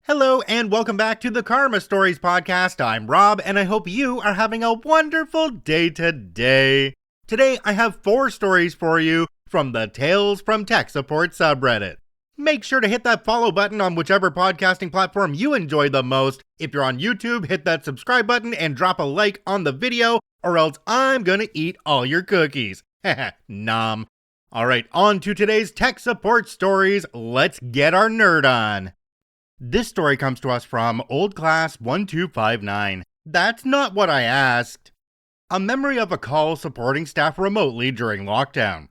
Hello and welcome back to the Karma Stories podcast. I'm Rob and I hope you are having a wonderful day today. Today I have 4 stories for you from the Tales from Tech Support subreddit. Make sure to hit that follow button on whichever podcasting platform you enjoy the most. If you're on YouTube, hit that subscribe button and drop a like on the video or else I'm gonna eat all your cookies. Heh nom. Alright, on to today's tech support stories. Let's get our nerd on. This story comes to us from Old Class 1259. That's not what I asked. A memory of a call supporting staff remotely during lockdown.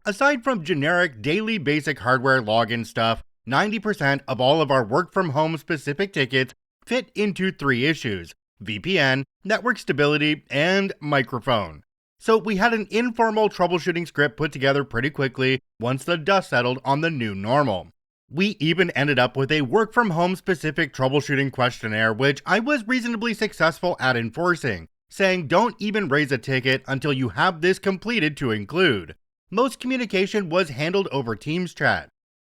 Aside from generic daily basic hardware login stuff, 90% of all of our work from home specific tickets fit into 3 issues: VPN, network stability, and microphone. So we had an informal troubleshooting script put together pretty quickly once the dust settled on the new normal. We even ended up with a work-from-home specific troubleshooting questionnaire, which I was reasonably successful at enforcing, saying don't even raise a ticket until you have this completed to include. Most communication was handled over Teams chat.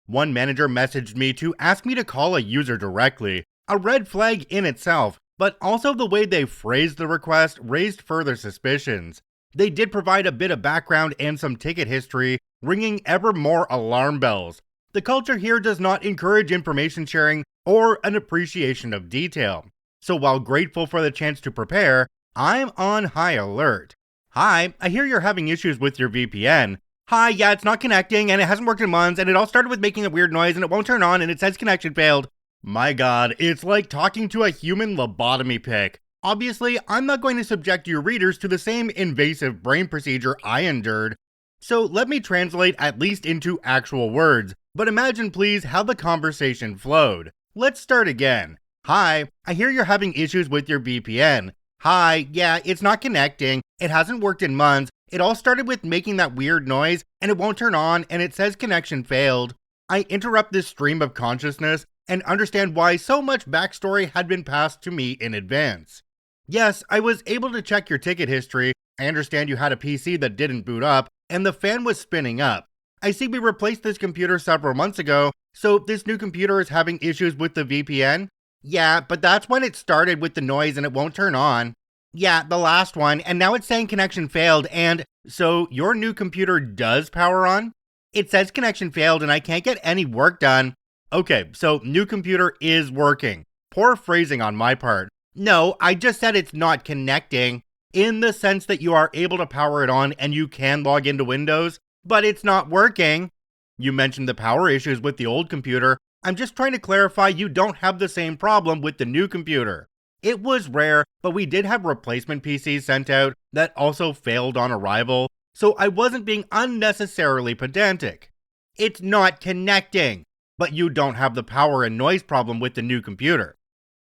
One manager messaged me to ask me to call a user directly, a red flag in itself, but also the way they phrased the request raised further suspicions. They did provide a bit of background and some ticket history, ringing ever more alarm bells. The culture here does not encourage information sharing or an appreciation of detail. So while grateful for the chance to prepare, I'm on high alert. Hi, I hear you're having issues with your VPN. Hi, yeah, it's not connecting and it hasn't worked in months and it all started with making a weird noise and it won't turn on and it says connection failed. My god, it's like talking to a human lobotomy pick. Obviously, I'm not going to subject your readers to the same invasive brain procedure I endured. So let me translate at least into actual words. But imagine please how the conversation flowed. Let's start again. Hi, I hear you're having issues with your VPN. Hi, yeah, it's not connecting. It hasn't worked in months. It all started with making that weird noise and it won't turn on and it says connection failed. I interrupt this stream of consciousness and understand why so much backstory had been passed to me in advance. Yes, I was able to check your ticket history. I understand you had a PC that didn't boot up and the fan was spinning up. I see we replaced this computer several months ago, so this new computer is having issues with the VPN? Yeah, but that's when it started with the noise and it won't turn on. Yeah, the last one, and now it's saying connection failed, and so your new computer does power on? It says connection failed and I can't get any work done. Okay, so new computer is working. Poor phrasing on my part. No, I just said it's not connecting, in the sense that you are able to power it on and you can log into Windows. But it's not working. You mentioned the power issues with the old computer. I'm just trying to clarify you don't have the same problem with the new computer. It was rare, but we did have replacement PCs sent out that also failed on arrival, so I wasn't being unnecessarily pedantic. It's not connecting, but you don't have the power and noise problem with the new computer.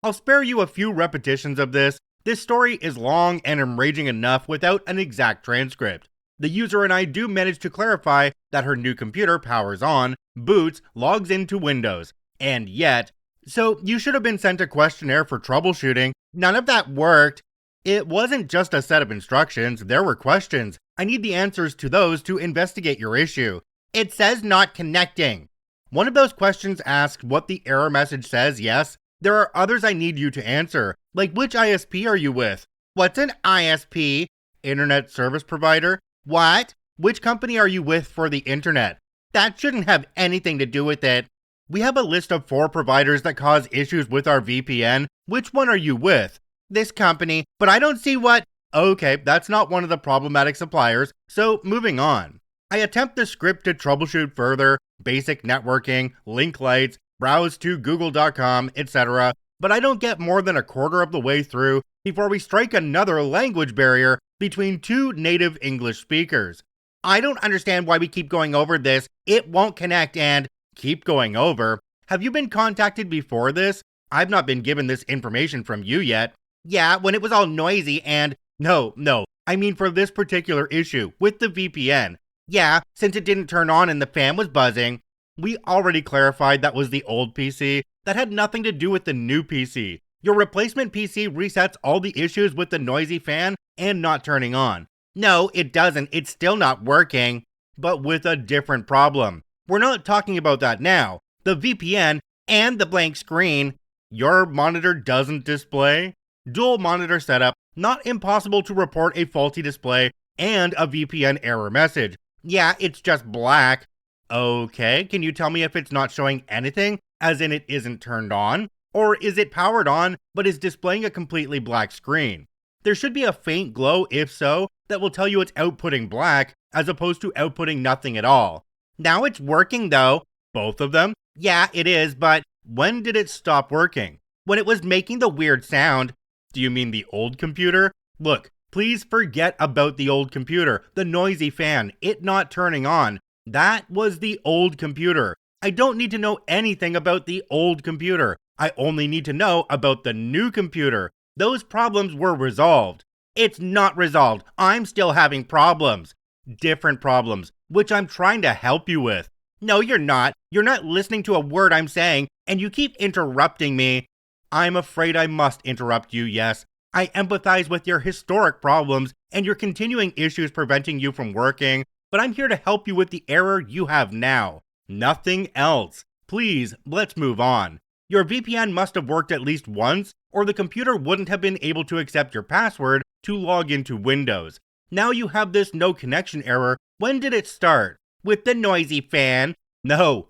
I'll spare you a few repetitions of this. This story is long and enraging enough without an exact transcript. The user and I do manage to clarify that her new computer powers on, boots, logs into Windows, and yet, so you should have been sent a questionnaire for troubleshooting. None of that worked. It wasn't just a set of instructions, there were questions. I need the answers to those to investigate your issue. It says not connecting. One of those questions asks what the error message says, yes. There are others I need you to answer, like which ISP are you with? What's an ISP? Internet service provider? What? Which company are you with for the internet? That shouldn't have anything to do with it. We have a list of 4 providers that cause issues with our VPN. Which one are you with? This company, but I don't see what... Okay, that's not one of the problematic suppliers, so moving on. I attempt the script to troubleshoot further, basic networking, link lights, browse to google.com, etc., but I don't get more than a quarter of the way through before we strike another language barrier between 2 native English speakers. I don't understand why we keep going over this. It won't connect and keep going over. Have you been contacted before this? I've not been given this information from you yet. Yeah, when it was all noisy and... No, I mean for this particular issue with the VPN. Yeah, since it didn't turn on and the fan was buzzing. We already clarified that was the old PC. That had nothing to do with the new PC. Your replacement PC resets all the issues with the noisy fan and not turning on. No, it doesn't. It's still not working, but with a different problem. We're not talking about that now. The VPN and the blank screen. Your monitor doesn't display? Dual monitor setup, not impossible to report a faulty display, and a VPN error message. Yeah, it's just black. Okay, can you tell me if it's not showing anything, as in it isn't turned on? Or is it powered on, but is displaying a completely black screen? There should be a faint glow, if so, that will tell you it's outputting black, as opposed to outputting nothing at all. Now it's working though. Both of them? Yeah, it is, but when did it stop working? When it was making the weird sound. Do you mean the old computer? Look, please forget about the old computer, the noisy fan, it not turning on. That was the old computer. I don't need to know anything about the old computer. I only need to know about the new computer. Those problems were resolved. It's not resolved. I'm still having problems. Different problems, which I'm trying to help you with. No, you're not. You're not listening to a word I'm saying, and you keep interrupting me. I'm afraid I must interrupt you, yes. I empathize with your historic problems and your continuing issues preventing you from working, but I'm here to help you with the error you have now. Nothing else. Please, let's move on. Your VPN must have worked at least once, or the computer wouldn't have been able to accept your password to log into Windows. Now you have this no connection error. When did it start? With the noisy fan? No.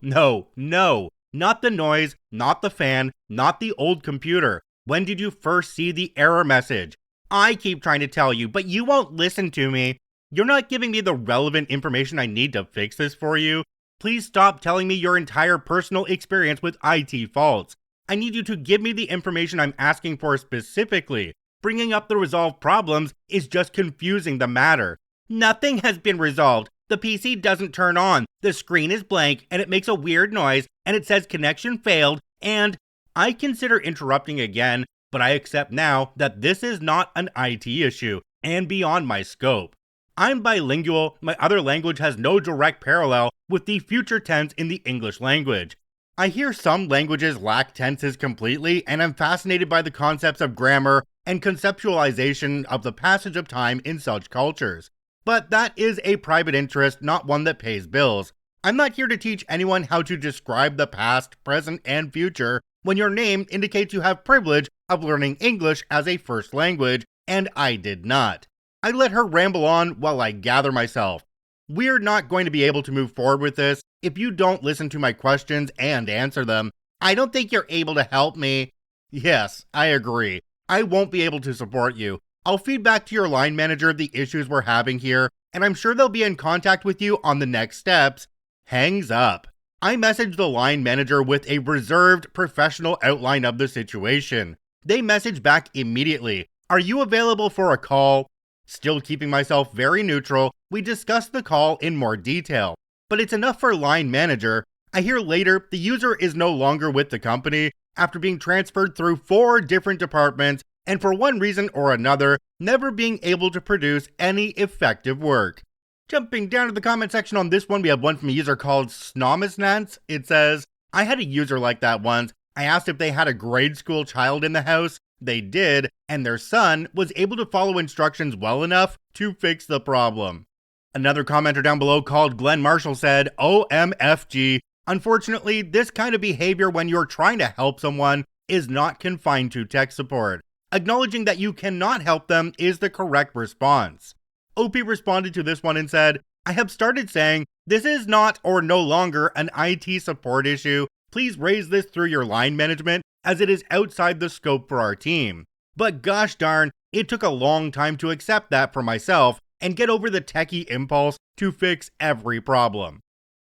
Not the noise, not the fan, not the old computer. When did you first see the error message? I keep trying to tell you, but you won't listen to me. You're not giving me the relevant information I need to fix this for you. Please stop telling me your entire personal experience with IT faults. I need you to give me the information I'm asking for specifically. Bringing up the resolved problems is just confusing the matter. Nothing has been resolved. The PC doesn't turn on, the screen is blank, and it makes a weird noise, and it says connection failed, and I consider interrupting again, but I accept now that this is not an IT issue, and beyond my scope. I'm bilingual, my other language has no direct parallel with the future tense in the English language. I hear some languages lack tenses completely, and I'm fascinated by the concepts of grammar and conceptualization of the passage of time in such cultures. But that is a private interest, not one that pays bills. I'm not here to teach anyone how to describe the past, present, and future when your name indicates you have privilege of learning English as a first language, and I did not. I let her ramble on while I gather myself. We're not going to be able to move forward with this if you don't listen to my questions and answer them. I don't think you're able to help me. Yes, I agree. I won't be able to support you. I'll feed back to your line manager the issues we're having here, and I'm sure they'll be in contact with you on the next steps. Hangs up. I messaged the line manager with a reserved, professional outline of the situation. They messaged back immediately. Are you available for a call? Still keeping myself very neutral, we discussed the call in more detail. But it's enough for line manager. I hear later the user is no longer with the company after being transferred through 4 different departments and for one reason or another, never being able to produce any effective work. Jumping down to the comment section on this one, we have one from a user called Snomisnance. It says, I had a user like that once. I asked if they had a grade school child in the house. They did, and their son was able to follow instructions well enough to fix the problem. Another commenter down below called Glenn Marshall said, OMFG. Unfortunately, this kind of behavior when you're trying to help someone is not confined to tech support. Acknowledging that you cannot help them is the correct response. OP responded to this one and said, I have started saying, this is not or no longer an IT support issue. Please raise this through your line management as it is outside the scope for our team. But gosh darn, it took a long time to accept that for myself and get over the techie impulse to fix every problem.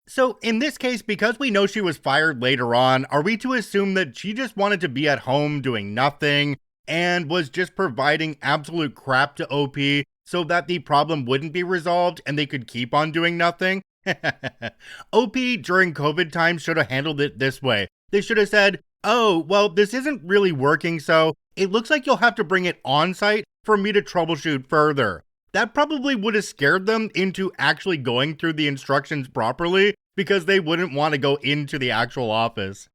So in this case, because we know she was fired later on, are we to assume that she just wanted to be at home doing nothing and was just providing absolute crap to OP so that the problem wouldn't be resolved and they could keep on doing nothing? OP during COVID times should have handled it this way. They should have said, oh, well, this isn't really working, so it looks like you'll have to bring it on site for me to troubleshoot further. That probably would have scared them into actually going through the instructions properly because they wouldn't want to go into the actual office.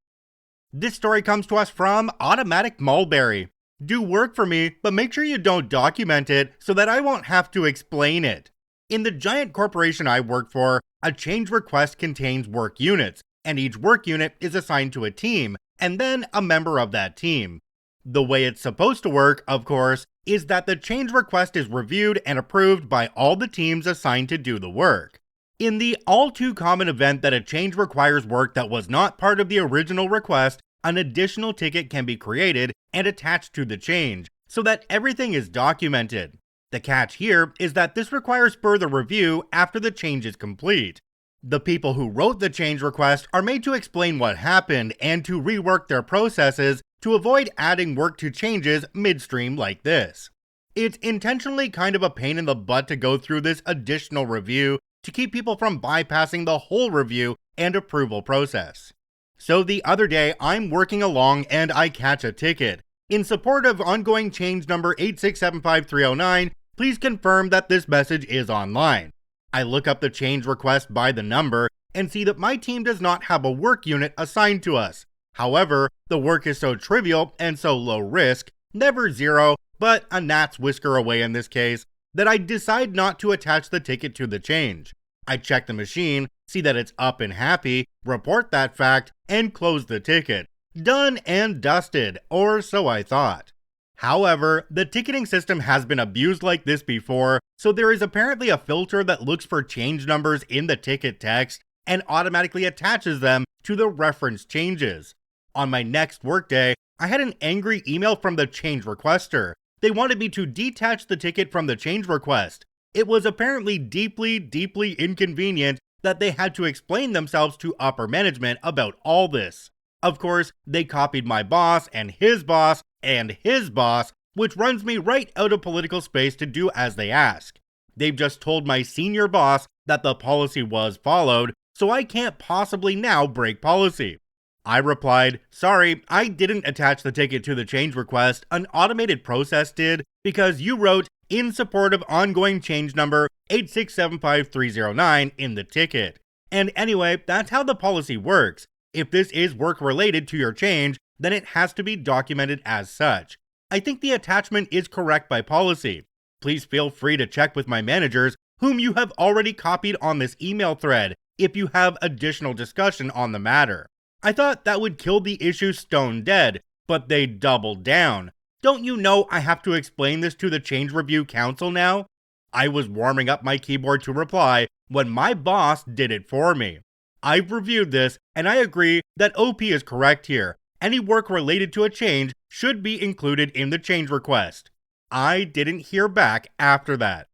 This story comes to us from Automatic Mulberry. Do work for me, but make sure you don't document it so that I won't have to explain it. In the giant corporation I work for, a change request contains work units, and each work unit is assigned to a team, and then a member of that team. The way it's supposed to work, of course, is that the change request is reviewed and approved by all the teams assigned to do the work. In the all too common event that a change requires work that was not part of the original request, an additional ticket can be created and attached to the change, so that everything is documented. The catch here is that this requires further review after the change is complete. The people who wrote the change request are made to explain what happened and to rework their processes to avoid adding work to changes midstream like this. It's intentionally kind of a pain in the butt to go through this additional review to keep people from bypassing the whole review and approval process. So the other day, I'm working along and I catch a ticket. In support of ongoing change number 8675309, please confirm that this message is online. I look up the change request by the number and see that my team does not have a work unit assigned to us. However, the work is so trivial and so low risk, never zero, but a gnat's whisker away in this case, that I decide not to attach the ticket to the change. I check the machine, see that it's up and happy, report that fact, and close the ticket. Done and dusted, or so I thought. However, the ticketing system has been abused like this before, so there is apparently a filter that looks for change numbers in the ticket text and automatically attaches them to the reference changes. On my next workday, I had an angry email from the change requester. They wanted me to detach the ticket from the change request. It was apparently deeply inconvenient that they had to explain themselves to upper management about all this. Of course, they copied my boss and his boss and his boss, which runs me right out of political space to do as they ask. They've just told my senior boss that the policy was followed, so I can't possibly now break policy. I replied, sorry, I didn't attach the ticket to the change request, an automated process did, because you wrote in support of ongoing change number 8675309 in the ticket. And anyway, that's how the policy works. If this is work related to your change, then it has to be documented as such. I think the attachment is correct by policy. Please feel free to check with my managers, whom you have already copied on this email thread, if you have additional discussion on the matter. I thought that would kill the issue stone dead, but they doubled down. Don't you know I have to explain this to the Change Review Council now? I was warming up my keyboard to reply when my boss did it for me. I've reviewed this, and I agree that OP is correct here. Any work related to a change should be included in the change request. I didn't hear back after that.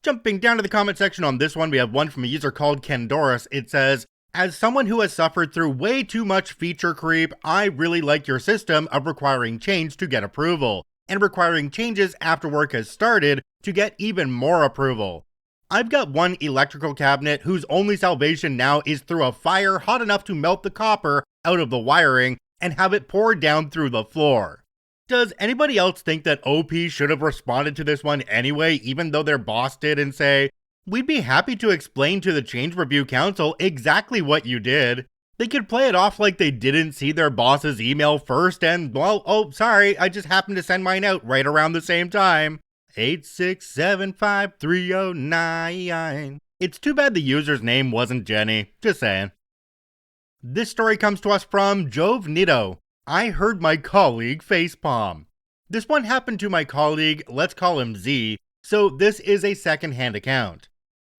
Jumping down to the comment section on this one, we have one from a user called Kendoris. It says, as someone who has suffered through way too much feature creep, I really like your system of requiring change to get approval, and requiring changes after work has started to get even more approval. I've got one electrical cabinet whose only salvation now is through a fire hot enough to melt the copper out of the wiring and have it pour down through the floor. Does anybody else think that OP should have responded to this one anyway, even though their boss did, and say, we'd be happy to explain to the Change Review Council exactly what you did? They could play it off like they didn't see their boss's email first and, well, oh, sorry, I just happened to send mine out right around the same time. 8675309. It's too bad the user's name wasn't Jenny, just saying. This story comes to us from Jove Nito. I heard my colleague facepalm. This one happened to my colleague, let's call him Z, so this is a second-hand account.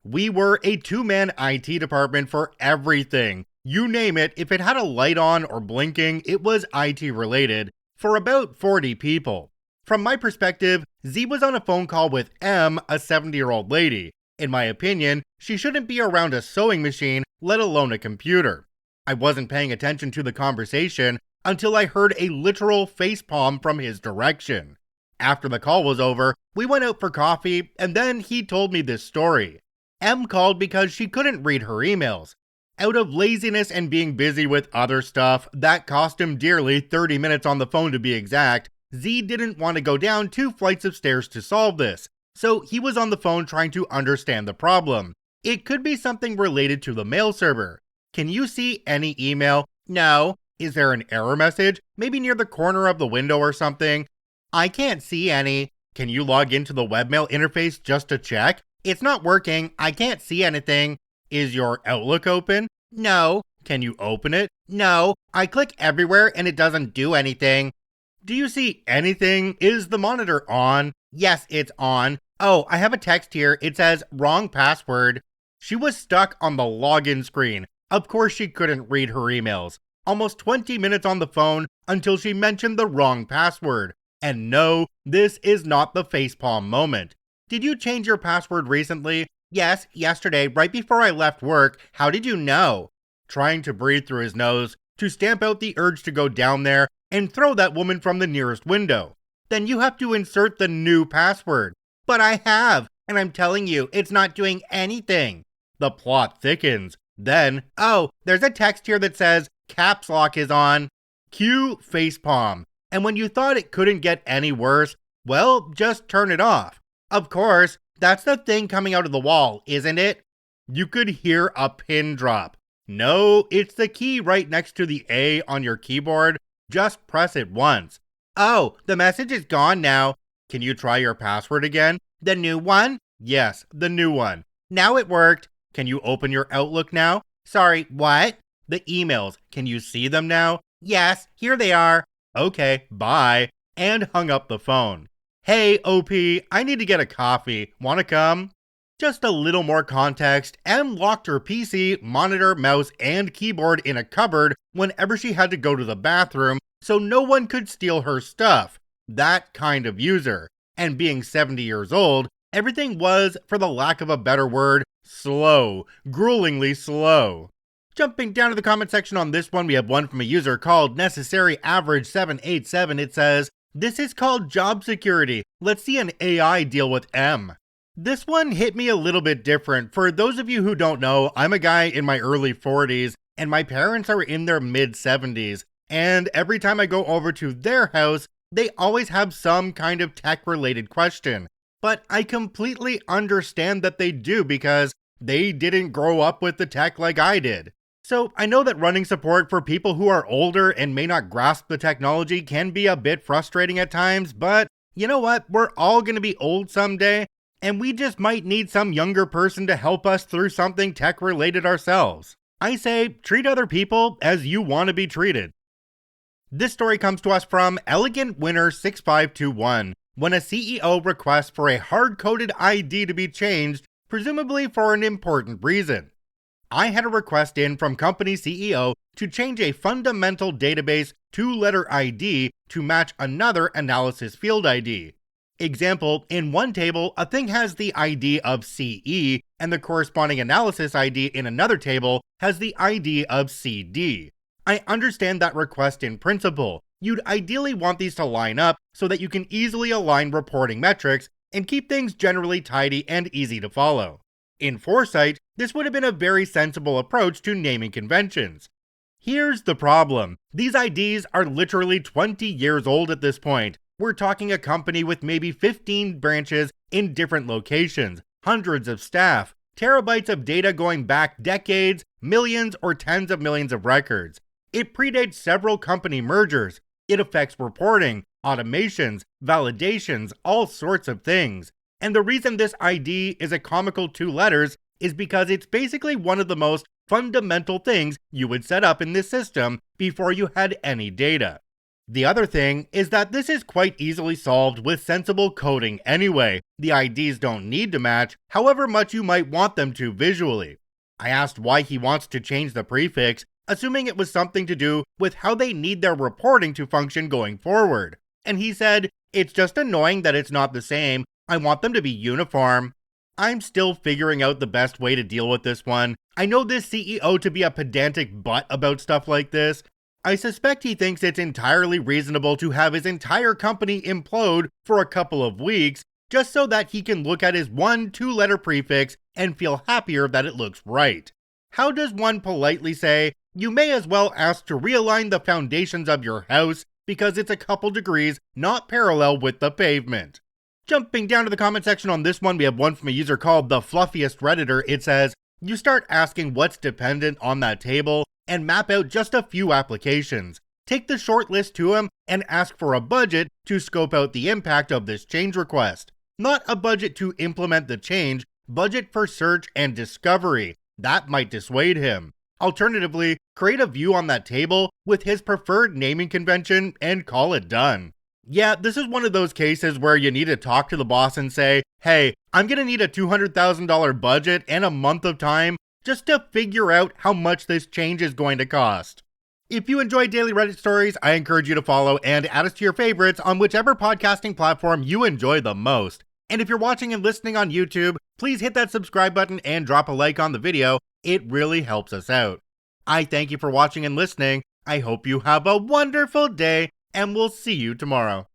We were a two-man IT department for everything. You name it, if it had a light on or blinking, it was IT related, for about 40 people. From my perspective, Z was on a phone call with M, a 70-year-old lady. In my opinion, she shouldn't be around a sewing machine, let alone a computer. I wasn't paying attention to the conversation until I heard a literal facepalm from his direction. After the call was over, we went out for coffee, and then he told me this story. M called because she couldn't read her emails. Out of laziness and being busy with other stuff, that cost him dearly, 30 minutes on the phone to be exact. Z didn't want to go down 2 flights of stairs to solve this, so he was on the phone trying to understand the problem. It could be something related to the mail server. Can you see any email? No. Is there an error message? Maybe near the corner of the window or something? I can't see any. Can you log into the webmail interface just to check? It's not working. I can't see anything. Is your Outlook open? No. Can you open it? No, I click everywhere and it doesn't do anything. Do you see anything? Is the monitor on? Yes, it's on. Oh, I have a text here. It says wrong password. She was stuck on the login screen. Of course she couldn't read her emails. Almost 20 minutes on the phone until she mentioned the wrong password. And no, this is not the facepalm moment. Did you change your password recently? Yes, yesterday, right before I left work. How did you know? Trying to breathe through his nose, to stamp out the urge to go down there and throw that woman from the nearest window. Then you have to insert the new password. But I have, and I'm telling you, it's not doing anything. The plot thickens. Then, oh, there's a text here that says, caps lock is on. Cue facepalm. And when you thought it couldn't get any worse, well, just turn it off. Of course, that's the thing coming out of the wall, isn't it? You could hear a pin drop. No, it's the key right next to the A on your keyboard. Just press it once. Oh, the message is gone now. Can you try your password again? The new one? Yes, the new one. Now it worked. Can you open your Outlook now? Sorry, what? The emails, can you see them now? Yes, here they are. Okay, bye. And hung up the phone. Hey, OP, I need to get a coffee. Wanna come? Just a little more context, M locked her PC, monitor, mouse, and keyboard in a cupboard whenever she had to go to the bathroom so no one could steal her stuff. That kind of user. And being 70 years old, everything was, for the lack of a better word, slow. Gruelingly slow. Jumping down to the comment section on this one, we have one from a user called Necessary Average 787. It says, "This is called job security. Let's see an AI deal with M." This one hit me a little bit different. For those of you who don't know, I'm a guy in my early 40s, and my parents are in their mid-70s. And every time I go over to their house, they always have some kind of tech-related question. But I completely understand that they do because they didn't grow up with the tech like I did. So I know that running support for people who are older and may not grasp the technology can be a bit frustrating at times, but you know what? We're all going to be old someday, and we just might need some younger person to help us through something tech-related ourselves. I say, treat other people as you want to be treated. This story comes to us from Elegant Winner 6521. When a CEO requests for a hard-coded ID to be changed, presumably for an important reason. I had a request in from company CEO to change a fundamental database 2-letter ID to match another analysis field ID. Example, in one table, a thing has the ID of CE, and the corresponding analysis ID in another table has the ID of CD. I understand that request in principle. You'd ideally want these to line up so that you can easily align reporting metrics and keep things generally tidy and easy to follow. In foresight, this would have been a very sensible approach to naming conventions. Here's the problem. These IDs are literally 20 years old at this point. We're talking a company with maybe 15 branches in different locations, hundreds of staff, terabytes of data going back decades, millions or tens of millions of records. It predates several company mergers. It affects reporting, automations, validations, all sorts of things. And the reason this ID is a comical 2 letters is because it's basically one of the most fundamental things you would set up in this system before you had any data. The other thing is that this is quite easily solved with sensible coding anyway. The IDs don't need to match, however much you might want them to visually. I asked why he wants to change the prefix, assuming it was something to do with how they need their reporting to function going forward. And he said, "It's just annoying that it's not the same. I want them to be uniform." I'm still figuring out the best way to deal with this one. I know this CEO to be a pedantic butt about stuff like this. I suspect he thinks it's entirely reasonable to have his entire company implode for a couple of weeks, just so that he can look at his 1-2-letter prefix and feel happier that it looks right. How does one politely say, you may as well ask to realign the foundations of your house because it's a couple degrees not parallel with the pavement? Jumping down to the comment section on this one, we have one from a user called The Fluffiest Redditor. It says, you start asking what's dependent on that table and map out just a few applications. Take the short list to him and ask for a budget to scope out the impact of this change request. Not a budget to implement the change, budget for search and discovery. That might dissuade him. Alternatively, create a view on that table with his preferred naming convention and call it done. Yeah, this is one of those cases where you need to talk to the boss and say, hey, I'm gonna need a $200,000 budget and a month of time just to figure out how much this change is going to cost. If you enjoy daily Reddit stories, I encourage you to follow and add us to your favorites on whichever podcasting platform you enjoy the most. And if you're watching and listening on YouTube, please hit that subscribe button and drop a like on the video. It really helps us out. I thank you for watching and listening. I hope you have a wonderful day, and we'll see you tomorrow.